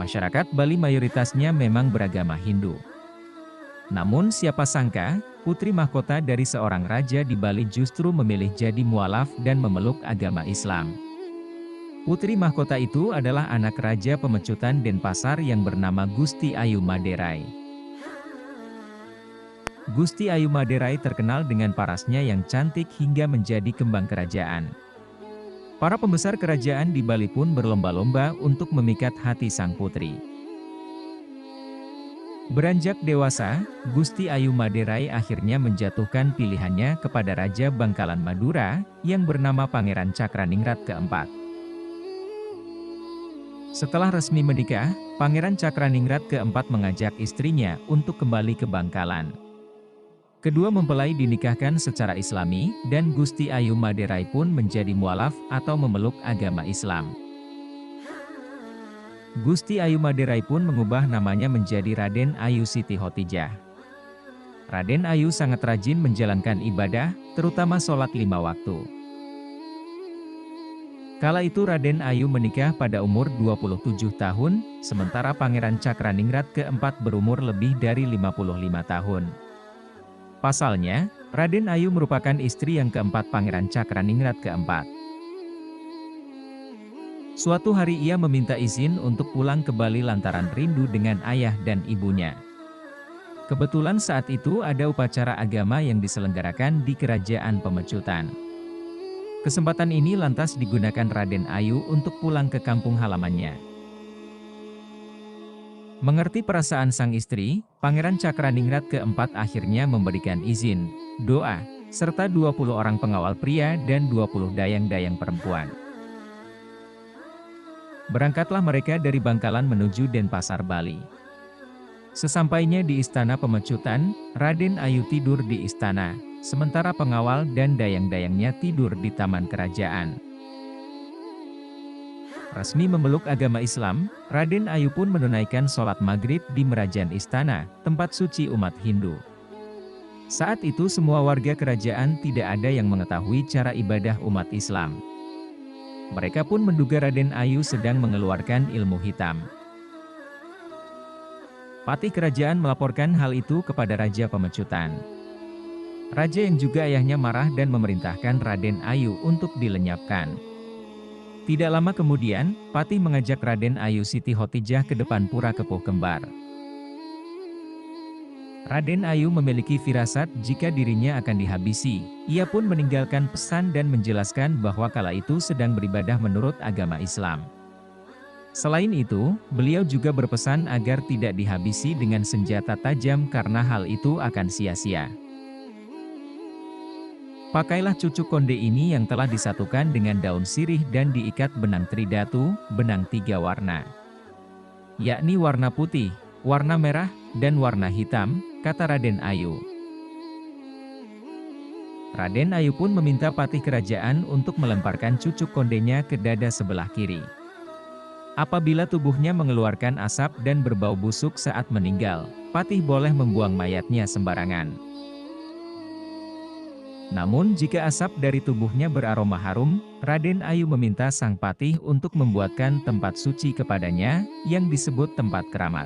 Masyarakat Bali mayoritasnya memang beragama Hindu. Namun siapa sangka, putri mahkota dari seorang raja di Bali justru memilih jadi mualaf dan memeluk agama Islam. Putri mahkota itu adalah anak Raja Pemecutan Denpasar yang bernama Gusti Ayu Maderai. Gusti Ayu Maderai terkenal dengan parasnya yang cantik hingga menjadi kembang kerajaan. Para pembesar kerajaan di Bali pun berlomba-lomba untuk memikat hati sang putri. Beranjak dewasa, Gusti Ayu Maderai akhirnya menjatuhkan pilihannya kepada Raja Bangkalan Madura, yang bernama Pangeran Cakraningrat keempat. Setelah resmi menikah, Pangeran Cakraningrat keempat mengajak istrinya untuk kembali ke Bangkalan. Kedua mempelai dinikahkan secara Islami, dan Gusti Ayu Maderai pun menjadi mualaf atau memeluk agama Islam. Gusti Ayu Maderai pun mengubah namanya menjadi Raden Ayu Siti Hotijah. Raden Ayu sangat rajin menjalankan ibadah, terutama sholat 5 waktu. Kala itu Raden Ayu menikah pada umur 27 tahun, sementara Pangeran Cakraningrat keempat berumur lebih dari 55 tahun. Pasalnya, Raden Ayu merupakan istri yang keempat Pangeran Cakraningrat keempat. Suatu hari ia meminta izin untuk pulang ke Bali lantaran rindu dengan ayah dan ibunya. Kebetulan saat itu ada upacara agama yang diselenggarakan di Kerajaan Pemecutan. Kesempatan ini lantas digunakan Raden Ayu untuk pulang ke kampung halamannya. Mengerti perasaan sang istri, Pangeran Cakraningrat keempat akhirnya memberikan izin, doa, serta 20 orang pengawal pria dan 20 dayang-dayang perempuan. Berangkatlah mereka dari Bangkalan menuju Denpasar, Bali. Sesampainya di Istana Pemecutan, Raden Ayu tidur di istana, sementara pengawal dan dayang-dayangnya tidur di taman kerajaan. Resmi memeluk agama Islam, Raden Ayu pun menunaikan sholat maghrib di Merajan Istana, tempat suci umat Hindu. Saat itu semua warga kerajaan tidak ada yang mengetahui cara ibadah umat Islam. Mereka pun menduga Raden Ayu sedang mengeluarkan ilmu hitam. Patih kerajaan melaporkan hal itu kepada Raja Pemecutan. Raja yang juga ayahnya marah dan memerintahkan Raden Ayu untuk dilenyapkan. Tidak lama kemudian, Patih mengajak Raden Ayu Siti Hotijah ke depan pura Kepuh Kembar. Raden Ayu memiliki firasat jika dirinya akan dihabisi. Ia pun meninggalkan pesan dan menjelaskan bahwa kala itu sedang beribadah menurut agama Islam. Selain itu, beliau juga berpesan agar tidak dihabisi dengan senjata tajam karena hal itu akan sia-sia. Pakailah cucuk konde ini yang telah disatukan dengan daun sirih dan diikat benang tridatu, benang 3 warna. Yakni warna putih, warna merah, dan warna hitam, kata Raden Ayu. Raden Ayu pun meminta patih kerajaan untuk melemparkan cucuk kondenya ke dada sebelah kiri. Apabila tubuhnya mengeluarkan asap dan berbau busuk saat meninggal, patih boleh membuang mayatnya sembarangan. Namun jika asap dari tubuhnya beraroma harum, Raden Ayu meminta sang patih untuk membuatkan tempat suci kepadanya, yang disebut tempat keramat.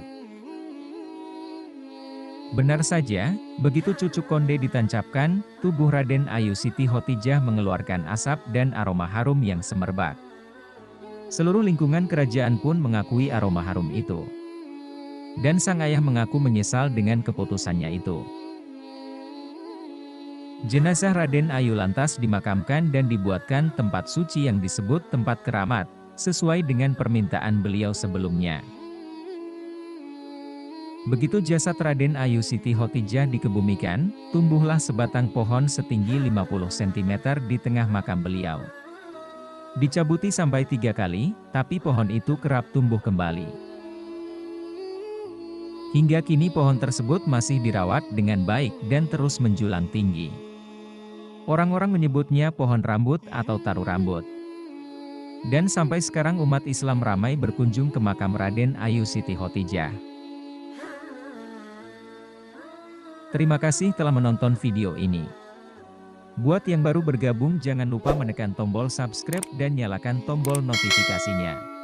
Benar saja, begitu cucuk konde ditancapkan, tubuh Raden Ayu Siti Hotijah mengeluarkan asap dan aroma harum yang semerbak. Seluruh lingkungan kerajaan pun mengakui aroma harum itu. Dan sang ayah mengaku menyesal dengan keputusannya itu. Jenazah Raden Ayu lantas dimakamkan dan dibuatkan tempat suci yang disebut tempat keramat, sesuai dengan permintaan beliau sebelumnya. Begitu jasad Raden Ayu Siti Hotijah dikebumikan, tumbuhlah sebatang pohon setinggi 50 cm di tengah makam beliau. Dicabuti sampai 3 kali, tapi pohon itu kerap tumbuh kembali. Hingga kini pohon tersebut masih dirawat dengan baik dan terus menjulang tinggi. Orang-orang menyebutnya pohon rambut atau taru rambut. Dan sampai sekarang umat Islam ramai berkunjung ke makam Raden Ayu Siti Hotijah. Terima kasih telah menonton video ini. Buat yang baru bergabung jangan lupa menekan tombol subscribe dan nyalakan tombol notifikasinya.